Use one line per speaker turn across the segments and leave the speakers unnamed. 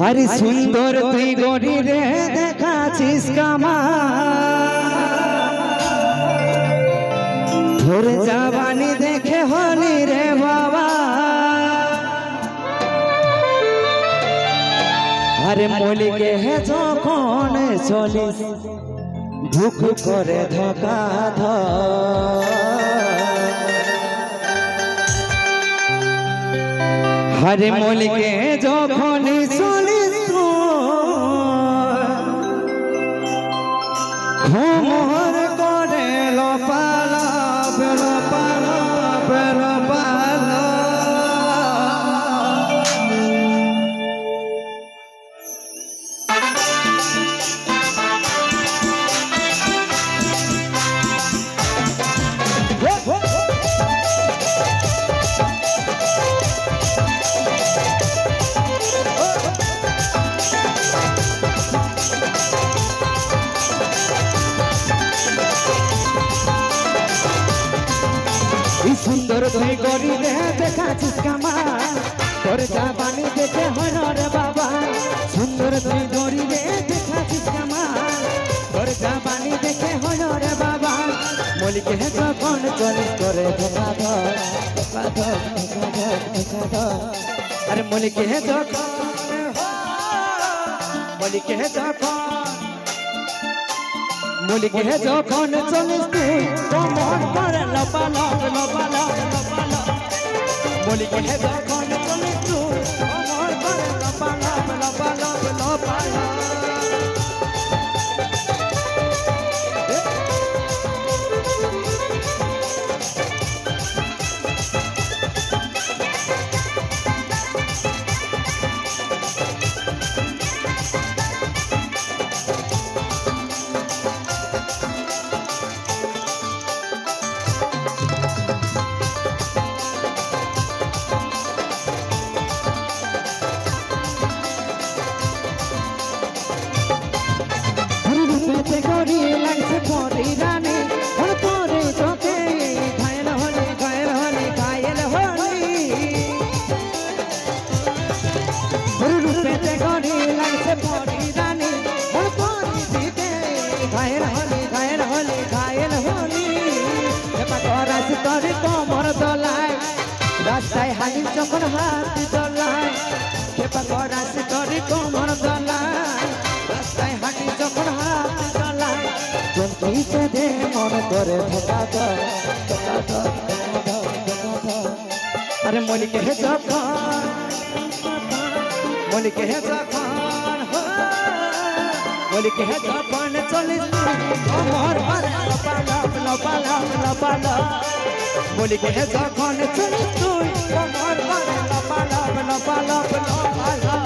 আরে সুন্দর তুই গড়ি রে দেখাছিস কামা ধরে জাবানি দেখে হলি রে বাবা। আরে মলিকে হে যখন চলিস দুঃখ করে ধকা ধর। আরে মলিকে যখন চলিস ঘুমর করে লপালা লপালা লপালা। সুন্দর তুই গড়ি রে দেখাছিস কামা তোর জাবানি দেখে হয় রে বাবা। সুন্দর তুই গড়ি রে দেখাছিস কামা তোর জাবানি দেখে হয় রে বাবা। মলিকে হে যখন চলিস করে ধোকা ধর ধোকা ধর ধোকা ধর ধোকা ধর। আরে মলিকে হে যখন মলিকে হে যখন মলিকে হে যখন চলিস তুই কমর করে লপালপ লপালপ লপালপ। মলিকে হে যখন চলিস তুই কমর করে লপালপ লপালপ লপালপ। গড়ি লাগছে পরি রানী ওর পরে চোখে ঘায়ল হলে ঘায়ল হলে ঘায়ল হলি। রূপেতে গড়ি লাগছে পরি রানী ওর পরে দিতে ঘায়ল হলে ঘায়ল হলে ঘায়ল হলি। রাস তরে কমর দোলায় রাস্তায় হালি যখন হাত দোলায়। রাস তরে কমর দোলায় রাস্তায় হাঁটি যখন হাত দোলায়। চলতে দে মন করে ধোকা ধর ধোকা ধর ধোকা ধর ধোকা ধর। আরে মলিকে হে যখন মলিকে হে যখন মলিকে হে যখন চলিস কমর করে লপালপ লপালপ লপালপ। মলিকে হে যখন চলিস তুই কমর করে লপালপ লপালপ লপালপ।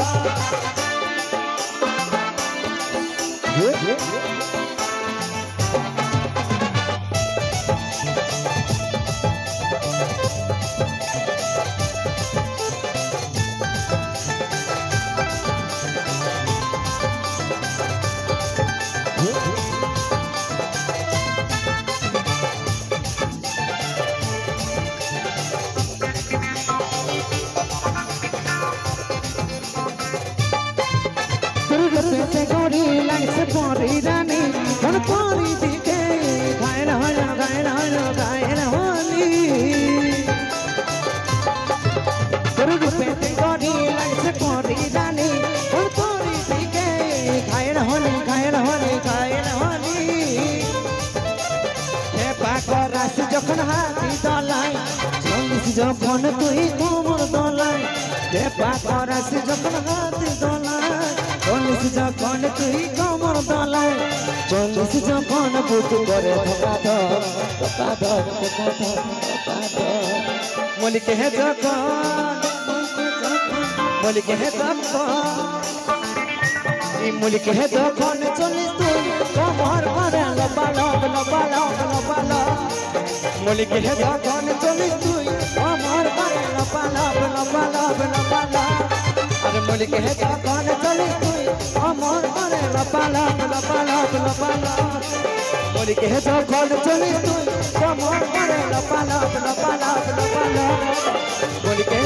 রূপেতে গড়ি লাগছে পরি রানী ওর পরি দিতে ঘায়ল হল ঘায়ল হল ঘায়ল হলি। রূপেতে গড়ি লাগছে পরি রানী ওর পরি দিতে ঘায়ল হলে ঘায়ল হলে ঘায়ল হলি। হে পাকা রাস যখন হাতি দলায় চলিস যখন তুই কোমর দোলায়। হে পাকা রাস যখন হাতি দলায় চলিস যখন তুই কোমর দোলায়। চলিস যখন বুক করে ধোকা ধর ধোকা ধর ধোকা ধর ধোকা ধর। মলিকে হে যখন মলিকে হে যখন মলিকে হে যখন চলিস তুই কোমর করে লপালপ লপালপ লপালপ। মলিকে হে যখন চলিস তুই কোমর করে লপালপ লপালপ লপালপ। আরে মলিকে হে যখন চলিস তুই কোমর করে লপালপ লপালপ লপালপ। মলিকে হে যখন চলিস তুই কোমর করে লপালপ লপালপ লপালপ। মলিকে